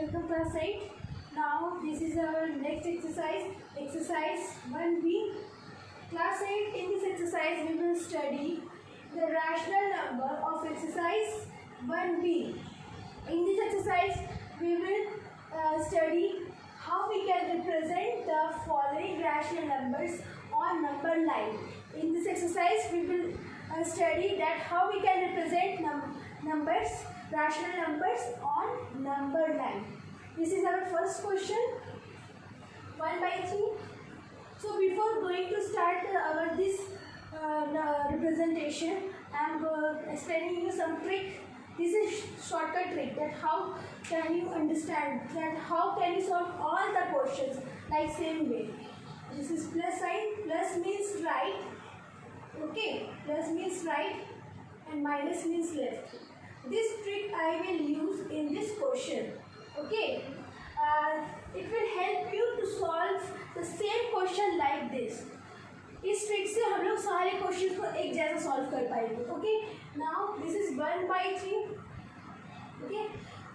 welcome class 8. Now this is our next exercise, exercise 1b. Class 8, in this exercise we will study the rational number of exercise 1b. In this exercise we will study how we can represent the following rational numbers on number line. In this exercise we will study that how we can represent numbers, rational numbers on number line. This is our first question, 1/3. So before going to start our this representation, I am explaining you some trick. This is shortcut trick that how can you understand, that how can you solve all the questions like same way. This is plus sign, plus means right, okay, plus means right and minus means left. This trick I will use in this question, okay. It will help you to solve the same question like this. इस trick से हम लोग सारे question को एक जैसा solve कर पाएंगे, okay. Now this is 1/3, okay.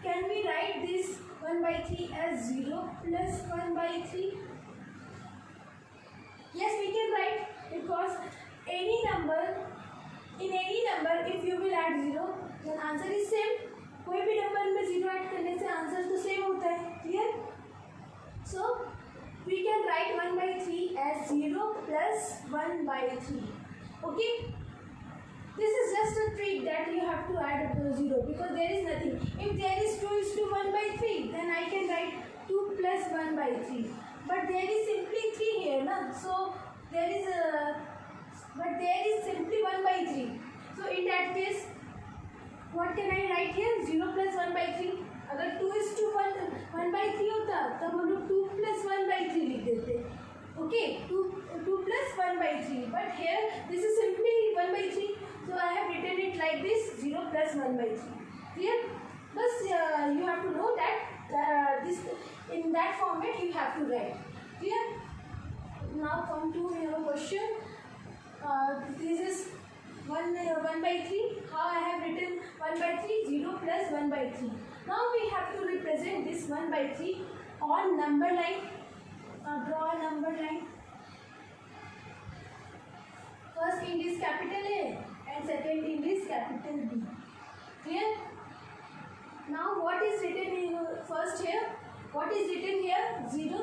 Can we write this 1/3 as 0 plus 1/3? Yes, we can write, because any number, in any number if you will add 0 then answer is same. कोई भी number में 0 add करने से answer तो same होता है, clear. So we can write 1/3 as 0 plus 1/3, okay. This is just a trick that you have to add 0 because there is nothing. If there is 2:1/3 then I can write 2 plus 1/3, but there is simply 3 here, na? So there is simply 1/3. So in that case what can I write here? 0 plus 1/3. अगर 2:1/3 होता तब हम लोग 2 plus 1/3 लिख देते, okay. 2 plus 1/3, but here this is simply 1/3, so I have written it like this, 0 plus 1/3, clear. But you have to know that this in that format you have to write, clear. Now come to your question. This is 1/3. How I have written 1/3? 0 plus 1/3. Now we have to represent this 1/3 on number line. Draw a number line. First int is capital A and second int is capital B. Clear? Now what is written in first here? What is written here? 0.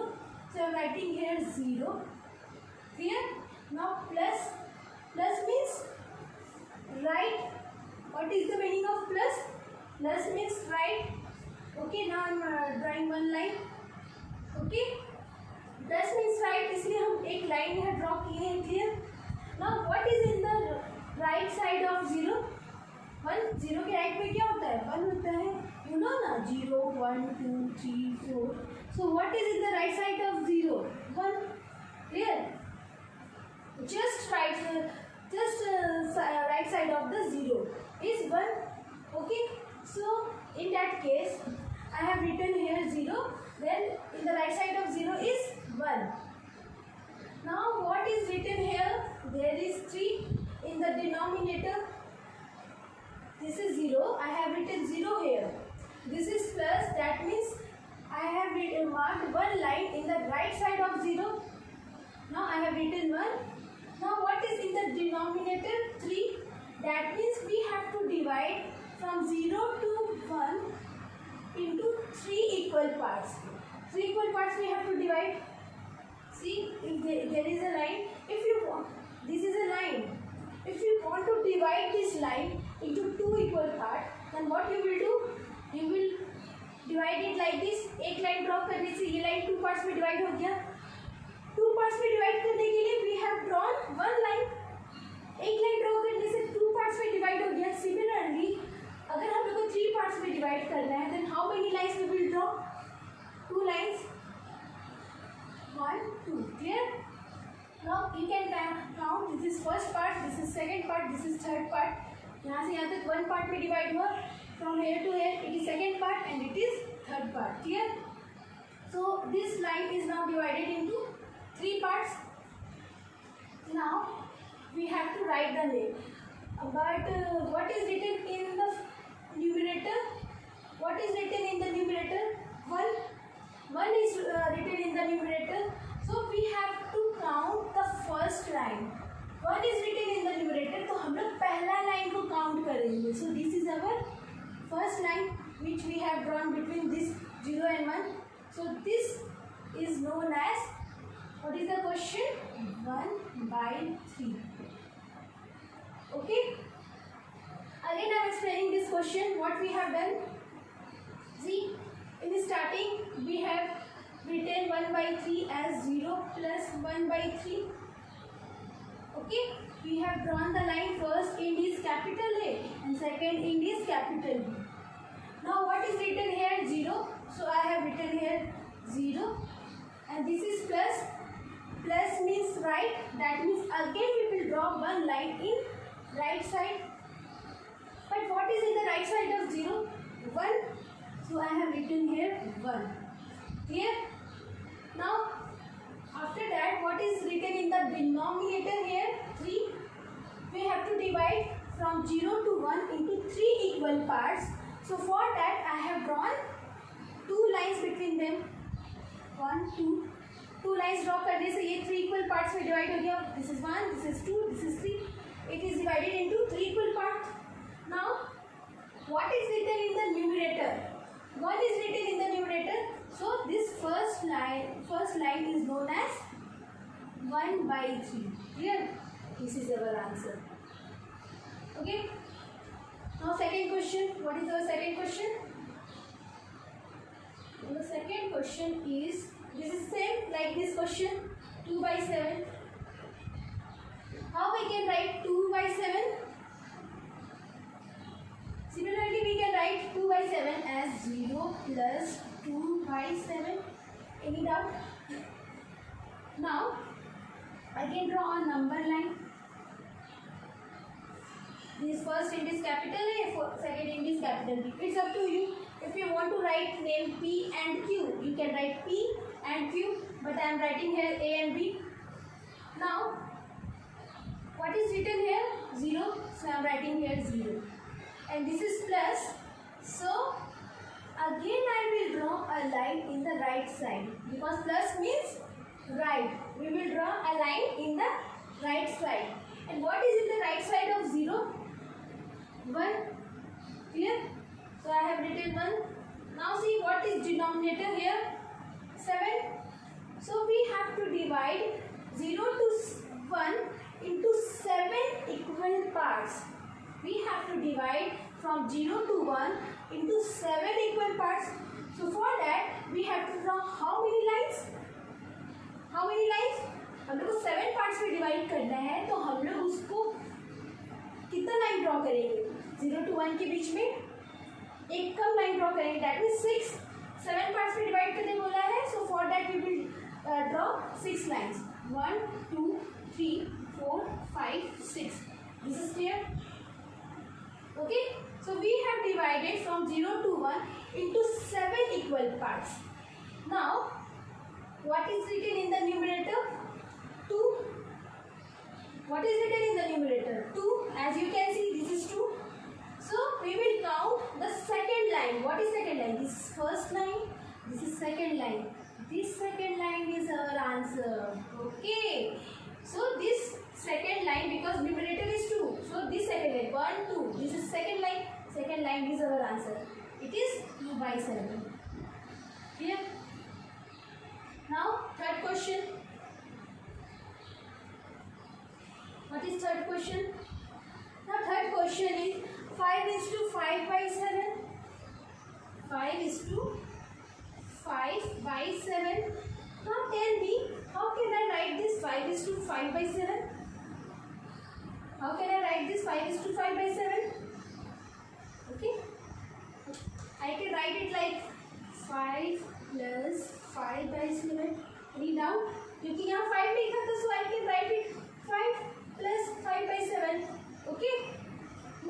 So I am writing here 0. Clear? Now plus. Plus means right. What is the meaning of plus? Plus means right. Okay, now I am drawing one line. Okay, plus means right, इसलिए हम एक line यहाँ draw किए हैं, clear. Now what is in the right side of 0? 1. 0 के right में क्या होता है? 1 होता है, you know ना. 0, 1, 2, 3, 4. So what is in the right side of 0? 1. Clear? Just right side of the 0 is 1. Okay. So in that case I have written here 0. Then in the right side of 0 is 1. Now what is written here? There is 3 in the denominator. This is 0. I have written 0 here. This is plus. That means I have marked one line in the right side of 0. Now I have written 1. Now what is in the denominator? 3. That means we have to divide from 0 to 1 into 3 equal parts. 3 equal parts we have to divide. See, if there is a line, if you want, this is a line. If you want to divide this line into 2 equal parts, then what you will do? You will divide it like this. एक line draw करने से ये line 2 parts में divide हो गया. 2 parts में divide करने के लिए we have drawn one line. एक लाइन ड्रॉ करने से 2 पार्ट्स में डिवाइड हो गया. Similarly, अगर हम लोग को 3 पार्ट्स में डिवाइड करना है, then how many lines we will draw? 2 lines. 1, 2. Clear? Now you can count. This is first part, this is second part, this is third part. यहाँ से यहाँ तक 1 part में डिवाइड हुआ. From here to here it is second part and it is third part. Clear? So this line is now divided into 3 parts. Now we have to write the name. But what is written in the numerator? What is written in the numerator? 1. करेंगे. So this is our first line which we have drawn between this 0 and 1. So this is known as, what is the question? 1 by 3. Okay. Again I am explaining this question. What we have done? See, in the starting we have written 1 by 3 as 0 plus 1 by 3. Okay. We have drawn the line. First ind is capital A and second ind is capital B. Now what is written here? 0. So I have written here 0 and this is plus. Plus means right. That means again we will draw one line in right side. But what is in the right side of 0? 1. So I have written here 1. Clear? Now after that, what is written in the denominator here? 3. We have to divide from 0 to 1 into 3 equal parts. So for that I have drawn 2 lines between them. 1, 2. 2 lines draw करने से ये 3 equal parts में divide हो गया. This is 1, this is 2, this is 3. It is divided into 3 equal parts. Now what is written in the numerator? 1 is written in the numerator. So this first line is known as 1 by 3. Clear? This is our answer. Okay. Now second question. What is our second question? The second question is, this is same like this question, 2 by 7. How we can write 2 by 7? Similarly, we can write 2 by 7 as 0 plus 2 by 7. Any doubt? Now, again draw a number line. This first ind is capital A, second ind is capital B. It's up to you. If you want to write name P and Q, you can write P and Q. But I am writing here A and B. Now, what is written here? 0. So I am writing here 0. And this is plus. So again I will draw a line in the right side. Because plus means right. We will draw a line in the right side. And what is in the right side of 0? 1. Clear? So I have written 1. Now see what is denominator here? 7. So we have to divide 0 to 1 into 7 equal parts. We have to divide from 0 to 1 into 7 equal parts. So for that we have to draw how many lines? How many lines? हम लोग को 7 parts में divide करना है, तो हम लोग उसको कितना लाइन ड्रॉ करेंगे? 0 to 1 के बीच में एक कम लाइन ड्रॉ करेंगे. That means 6. 7 पार्ट्स में डिवाइड करने बोला है. So for that we will draw 6 lines. 1, 2, 3, 4, 5, 6. This is clear? Okay. So we have divided from 0 to 1 into 7 equal parts. Now, what is written in the numerator? 2. What is written in the numerator? 2. As you can see, this is 2. So we will count the second line. What is second line? This is first line. This is second line. This second line is our answer. Okay. So this second line, because numerator is 2. So this second line, 1, 2. This is second line. Second line is our answer. It is 2 by 7. Clear? Now third question. What is third question? Now third question is 5 is to 5 by 7. 5 is to 5 by 7. Now tell me, how can I write this 5 is to 5 by 7? How can I write this 5 is to 5 by 7? Okay. I can write it like 5 plus 5 by 7. Any doubt? क्योंकि यहाँ 5 लिखा था, so I can write it 5 plus 5 by 7. Okay.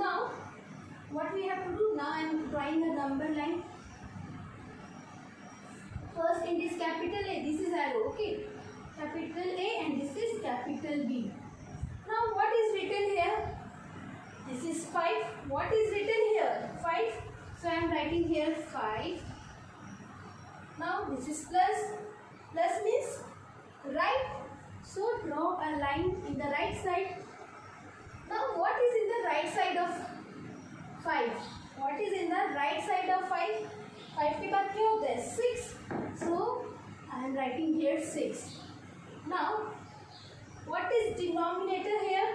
Now, what we have to do? Now I am drawing a number line. First in this capital A, this is arrow. Okay. Capital A and this is capital B. Now what is written here? This is 5. What is written here? 5. So I am writing here 5. Now this is plus. Plus means right. So draw a line in the right side. Now what is in the right side of 5. 5 के बाद क्या होता है 6. So I am writing here 6. Now what is denominator here?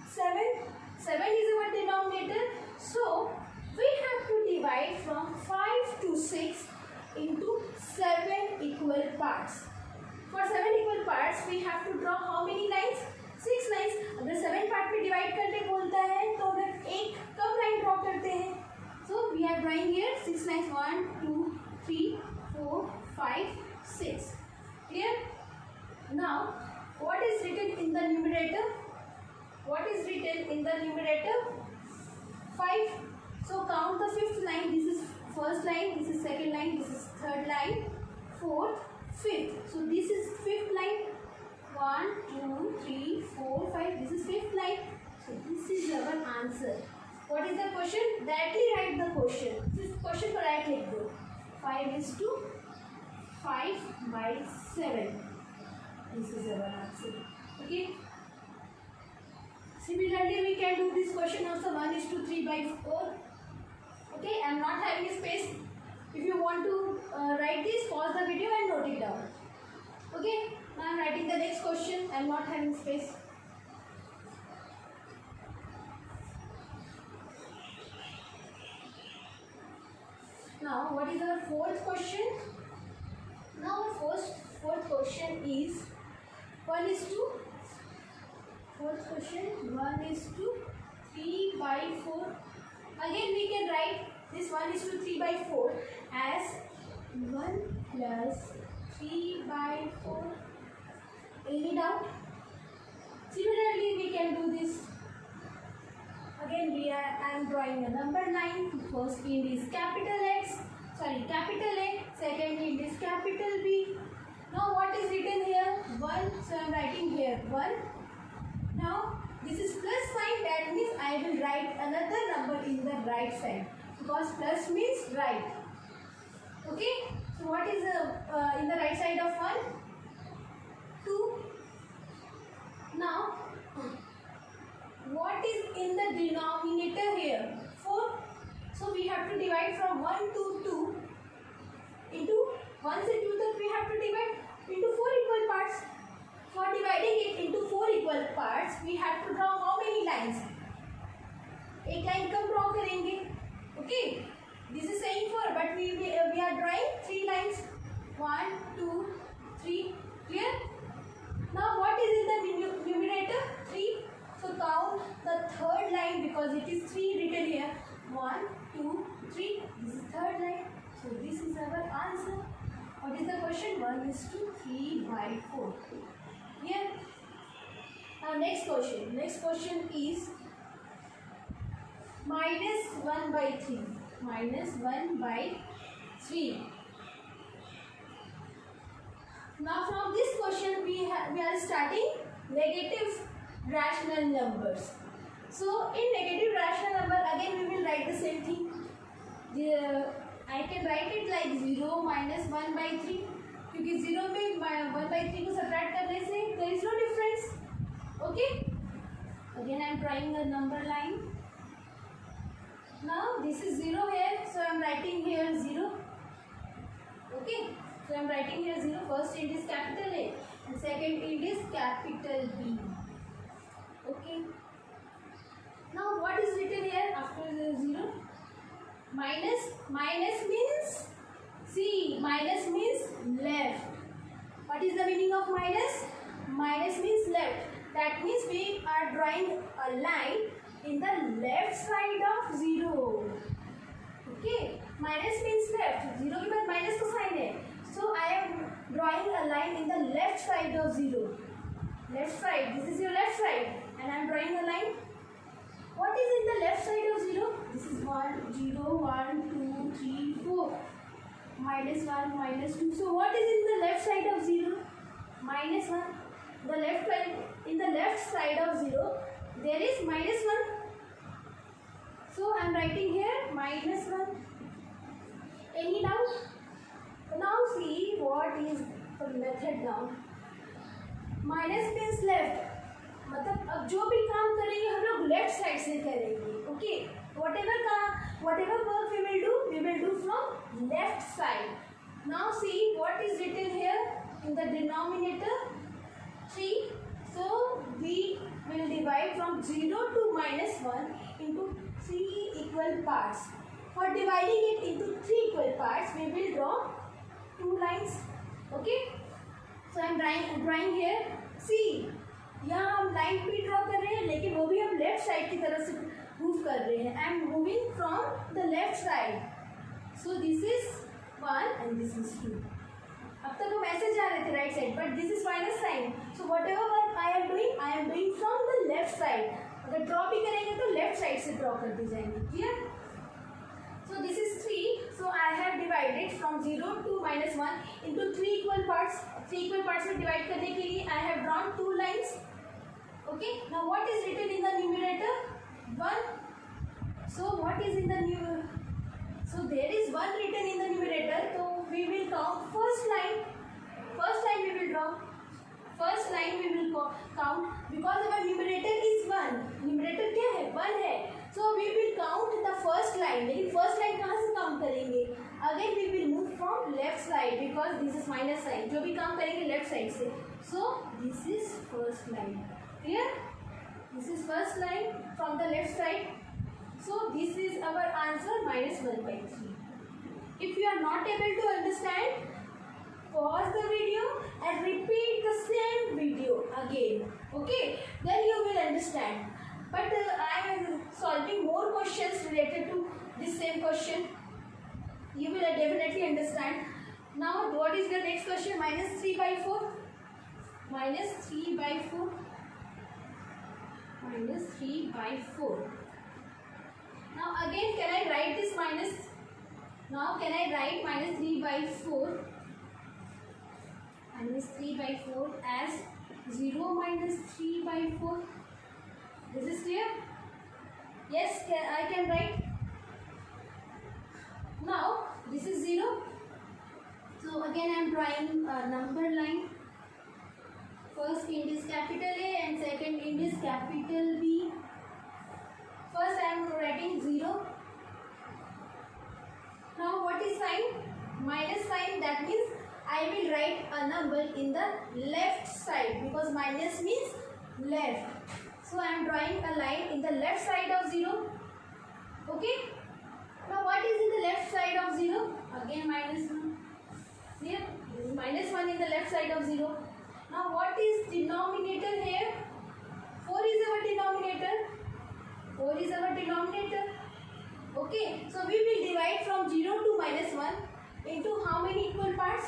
7. 7 is our denominator. So we have to divide from 5 to 6 into 7 equal parts. For 7 equal parts we have to draw how many lines? 6 lines. अगर 7 part में divide करने बोलता है तो अगर एक कम line draw करते हैं. So we are drawing here 6 lines. 1, 2, 3, 4, 5, 6. Clear? Now what is written in the numerator? What is written in the numerator? 5. So count the fifth line. This is first line, this is second line, this is third line, fourth, fifth. So this is fifth line. 1, 2, 3, 4, 5. This is fifth line. So this is our answer. What is the question? Directly write the question. This question को right लिख दो. 5 is to 5 by 7. This is our answer. Okay. Similarly, we can do this question also. 1 is to 3 by 4. Okay, I am not having a space. If you want to write this, pause the video and note it down. Okay, now I am writing the next question. I am not having space. Now, what is our fourth question? Now, our fourth question is 1 is to 3 by 4. Again, we can write this 1 is to 3 by 4 as 1 plus 3 by 4. Any doubt? Similarly, we can do this. Again, I am drawing a number line. First int is capital X. Capital A. Second int is capital B. Now, what is written here? 1. So, I am writing here 1. Now, this is plus sign. That means I will write another number in the right side. Because plus means right. Okay. So, what is in the right side of 1? 2. Now, what is in the denominator here? 4. So, we have to divide from 1 to 2 into 1 से 2 तक we have to divide into 4 equal parts. For dividing it into 4 equal parts, we have to draw how many lines? एक line कम draw करेंगे. Okay. This is saying 4, but we are drawing 3 lines. 1, 2, 3. Clear? Now what is in the numerator? 3. So count the third line because it is 3 written here. 1, 2, 3. This is third line. So this is our answer. What is the question? 1 is to 3 by 4. Here. Now next question. Next question is minus 1 by 3. Minus 1 by 3. Now from this question we are starting negative rational numbers. So in negative rational number again we will write the same thing. I can write it like 0 minus 1 by 3 क्योंकि 0 में 1 by 3 को subtract करने से there is no difference. Okay. Again I am drawing a number line. Now this is 0 here, so I am writing here 0. Okay. So I am writing here 0. First int is capital A and second int is capital B. Okay. Now what is written here after the 0? Minus. Minus means, see, minus means left. What is the meaning of minus? Minus means left. That means we are drawing a line in the left side of 0. Okay. Minus means left. 0 के बाद minus का sign है. So I am drawing a line in the left side of 0. Left side. This is your left side. And I am drawing a line. What is in the left side of 0? This is 1, 0, 1, 2, 3, 4. Minus 1, minus 2. So what is in the left side of 0? Minus 1. The left side, in the left side of 0, there is minus 1. So I am writing here minus 1. Any doubt? Now see what is the method now. Minus means left. मतलब अब जो भी काम करेंगे हम लोग left side से करेंगे. Okay. whatever work we will do from Now see what is written here in the denominator 3. So we will divide from 0 to minus 1 into 3 equal parts. For dividing it into 3 equal parts, we will draw 2 lines. Okay. So I am drawing here. See, यहाँ हम line भी draw कर रहे हैं, लेकिन वो भी हम लेफ्ट साइड की तरफ से मूव कर रहे हैं. I am moving from the left side. So this is 1 and this is 2. अब तक हम ऐसे जा रहे थे right side, but this is minus sign. So whatever work I am doing from the left side. अगर draw भी करेंगे तो लेफ्ट साइड से ड्रॉ कर दी जाएंगे. Clear? So this is 3. So I have divided from 0 to minus 1 into 3 equal parts. 3 equal parts में divide करने के लिए I have drawn 2 lines. Okay. Now what is written in the numerator? 1. So what is in the So there is 1 written in the numerator. So we will count first line. First line we will draw. First line we will count because our numerator is 1. Numerator क्या है? 1 है. So we will count the first line. लेकिन first line कहाँ से count करेंगे? Again we will move from left side because this is minus sign. जो भी काम करेंगे left side से. So this is first line. Clear? This is first line from the left side. So this is our answer minus 1/3. If you are not able to understand, pause the video and repeat the same video again. Okay? Then you will understand. But I am solving more questions related to this same question. You will definitely understand. Now what is the next question? Minus 3/4. Minus 3/4. Minus 3/4. Now again can I write this minus? Now can I write minus 3/4? Minus 3/4 as 0 minus 3/4. This is clear? Yes, I can write. Now this is 0. So again I am drawing a number line. First int is capital A and second int is capital B. First I am writing 0. Now what is sign? Minus sign. That means I will write a number in the left side because minus means left. So I am drawing a line in the left side of 0. Okay. Now what is in the left side of 0? Again minus 1. Here this is minus 1 in the left side of 0. Now what is denominator here? 4 is our denominator. 4 is our denominator. Okay. So we will divide from 0 to minus 1 into how many equal parts?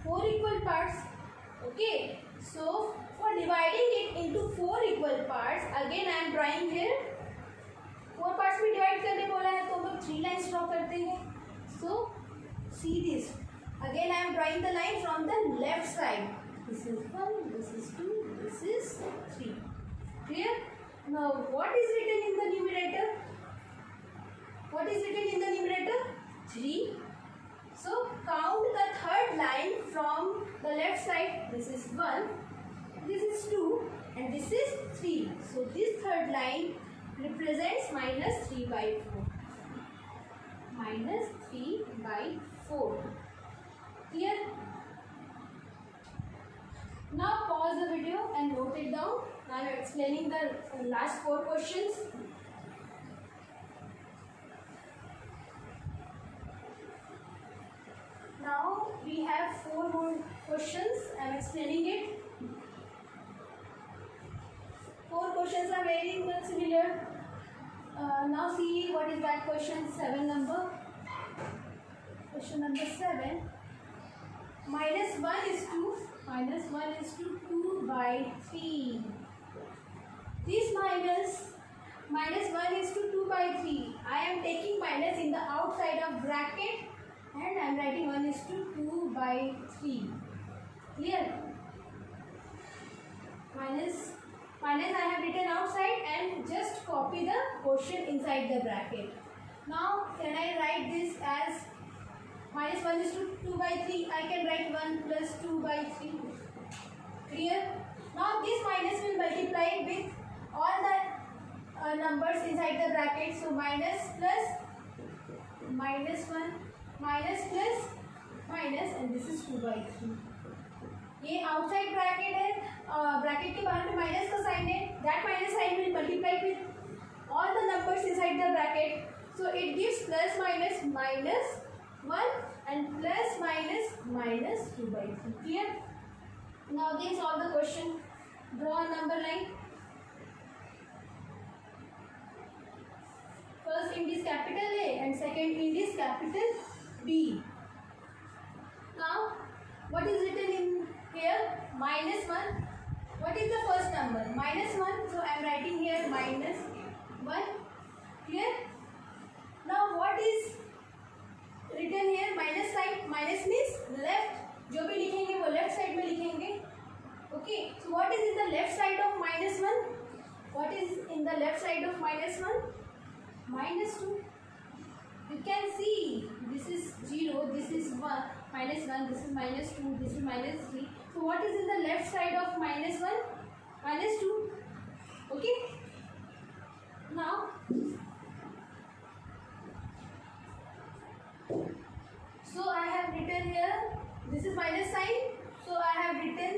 4 equal parts. Okay. So for dividing it into 4 equal parts, again I am drawing here. 4 parts में divide करने बोला है तो हम लोग 3 lines draw करते हैं. So see this. Again I am drawing the line from the left side. This is 1, this is 2, this is 3. Clear? Now what is written in the numerator? What is written in the numerator? 3. So count the third line from the left side. This is 1, this is 2 and this is 3. So this third line represents minus 3/4. Minus 3/4. Clear? Now pause the video and note it down. I am explaining the last 4 questions. Now we have 4 more questions. I am explaining it. 4 questions are very much similar. Now see what is that question 7 number. Question number 7. Minus 1 is to 2/3. This minus 1 is to 2/3. I am taking minus in the outside of bracket. And I am writing 1 is to 2/3. Clear? Minus I have written outside and just copy the question inside the bracket. Now can I write this as minus 1 is to 2/3? I can write 1 plus 2/3. Clear? Now this minus will multiply with all the numbers inside the bracket. So minus plus minus 1 minus plus minus and this is 2/3. ये outside bracket है, bracket के बाहर में minus का sign है. That minus sign will multiply with all the numbers inside the bracket. So it gives plus minus minus 1 and plus minus minus 2/3. Clear? Now again solve the question. Draw a number line. First int is capital A and second int is capital B. Now what is written in here? -1. What is the first number? -1. So I am writing here -1. Clear? Now what is written here? Minus sign. Minus means left. जो भी लिखेंगे वो left side में लिखेंगे. Okay. So what is in the left side of -1? What is in the left side of -1? -2. You can see this is 0, this is 1, -1, this is -2, this is -3. So what is in the left side of -1? -2. Okay. Now so I have written here, this is minus sign. So I have written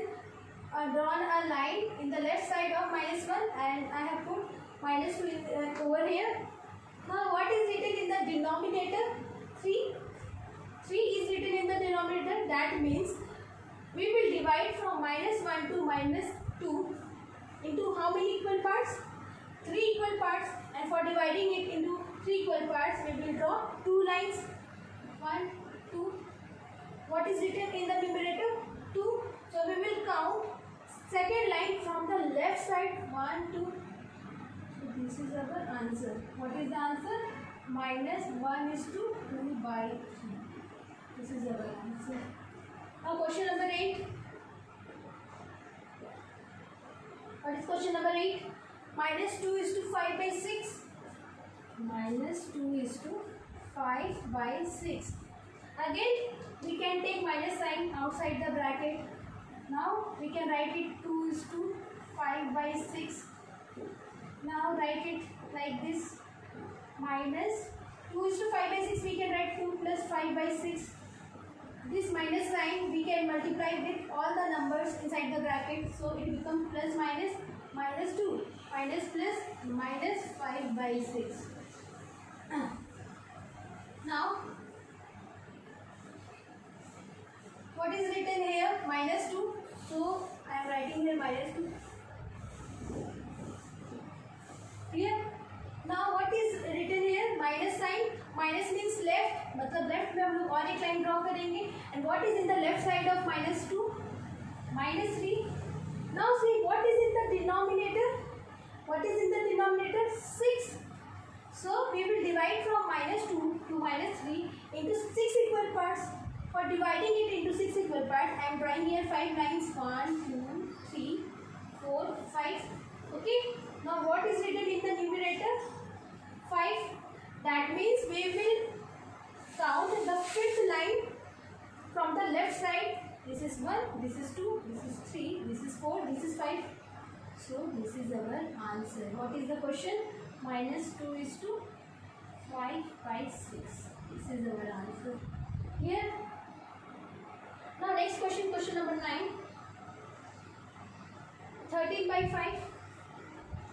drawn a line in the left side of -1 and I have put -2 over here. Now what is written in the denominator? 3. 3 is written in the denominator. That means we will divide from -1 to -2 into how many equal parts? 3 equal parts. And for dividing it into 3 equal parts, we will draw 2 lines. 1, 2. What is written in the numerator? 2. So we will count second line from the left side. 1, 2. This is our answer. What is the answer? -1:2/3. This is our answer. Now question number 8. What is question number 8? -2:5/6. -2:5/6. Again we can take minus sign outside the bracket. Now we can write it 2:5/6. Now write it like this. Minus 2:5/6 we can write 2 plus 5/6. This minus sign we can multiply with all the numbers inside the bracket. So it becomes plus minus -2. Minus plus -5/6. Now what is written here? -2. So I am writing here -2. Clear? Now what is written here? Minus sign. Minus means left. मतलब left में हम लोग और एक line draw करेंगे. And what is in the left side of -2? -3. Now see what is in the denominator. What is in the denominator? 6. So we will divide from -2 to -3 into 6 equal parts. For dividing it into 6 equal parts, I am drawing here 5 lines. 1, 2, 3, 4, 5. Okay. Now what is written in the numerator? 5. That means we will count the fifth line from the left side. This is 1, this is 2, this is 3, this is 4, this is 5. So this is our answer. What is the question? -2:5/6. This is our answer. Here. Now next question, question number 9. 13/5.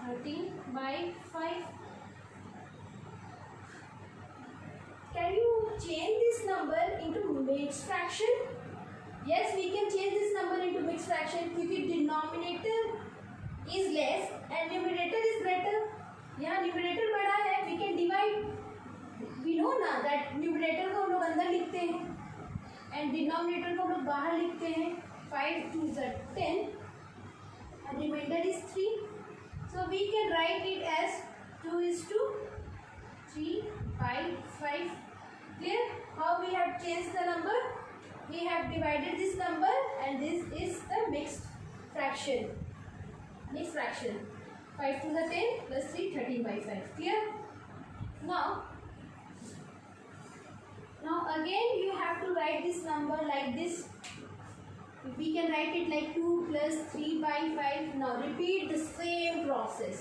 13/5. Can you change this number into mixed fraction? Yes, we can change this number into mixed fraction because denominator is less and numerator is greater. यहाँ numerator बड़ा है, we can divide. We know ना that numerator को हम लोग अंदर लिखते हैं and denominator को हम लोग बाहर लिखते हैं. 5 2s are 10 and remainder is 3. So we can write it as 2:3/5. Clear? How we have changed the number? We have divided this number and this is the mixed fraction. Mixed fraction. 5 2s are 10 plus 3 13/5. Clear? Now again you have to write this number like this. We can write it like 2 plus 3/5. Now repeat the same process.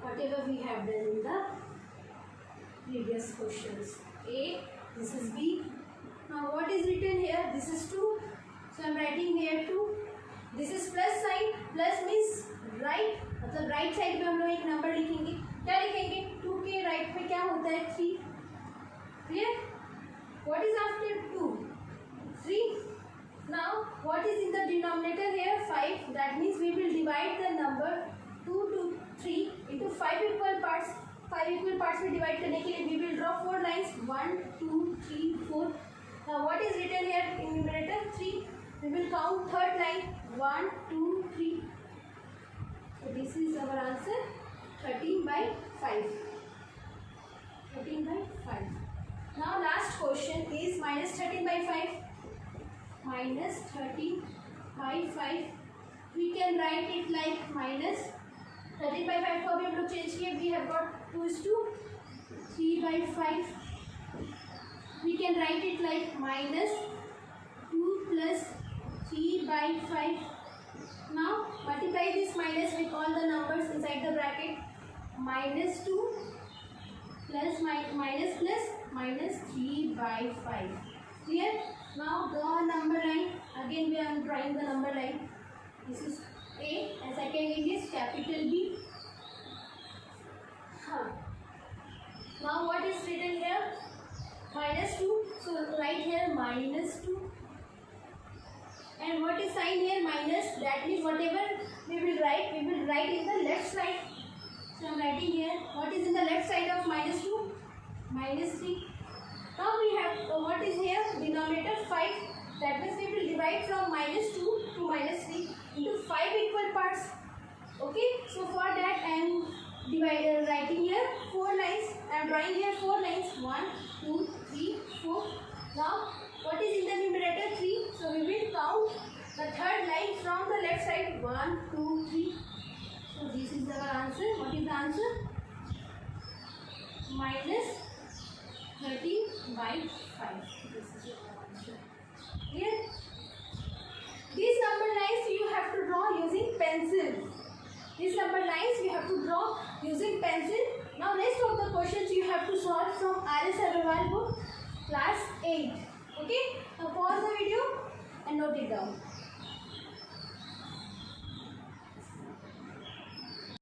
Whatever we have done in the previous questions. A, this is B, Now what is written here? This is 2. So I am writing here 2. This is plus sign. Plus means right. मतलब right side पे हम लोग एक number लिखेंगे. क्या लिखेंगे? 2 के right पे क्या होता है? 3. Clear? What is after 2? 3. Now what is in the denominator here? 5. That means we will divide the number 2 to 3 into 5 equal parts. 5 equal parts में divide करने के लिए we will draw 4 lines. 1, 2, 3, 4. Now what is written here in numerator? 3. We will count third line. 1, 2, 3. So this is our answer. 13 by 5. 13 by 5. Now last question is minus 13 by 5. Minus 13 by 5. We can write it like minus 13 by 5 को अभी हम लोग change किए. We have got 2 is to 3 by 5. We can write it like minus 2 plus 3 by 5. Now multiply this minus with all the numbers inside the bracket. Minus 2 plus minus plus minus 3 by 5. Clear? Now draw a number line. Again we are drawing the number line. This is A and second it is capital B. Now what is written here? Minus 2. So write here minus 2. And what is sign here? Minus. That means whatever we will write in the left side. So I am writing here. What is in the left side of minus 2? Minus 3. Now we have what is here? Denominator 5. That means we will divide from minus 2 to minus 3 into 5 equal parts. Okay. So for that I am writing here 4 lines. I am drawing here 4 lines. 1, 2, 3, 4. Now what is in the numerator? 3. So we will count the third line from the left side. 1, 2, 3. So this is our answer. What is the answer? Minus 13 by 5. This is your answer. Clear? These number lines you have to draw using pencil. These number lines you have to draw using pencil. Now rest of the questions you have to solve from R.S. Agarwal book, class 8. Okay? Now pause the video and note it down.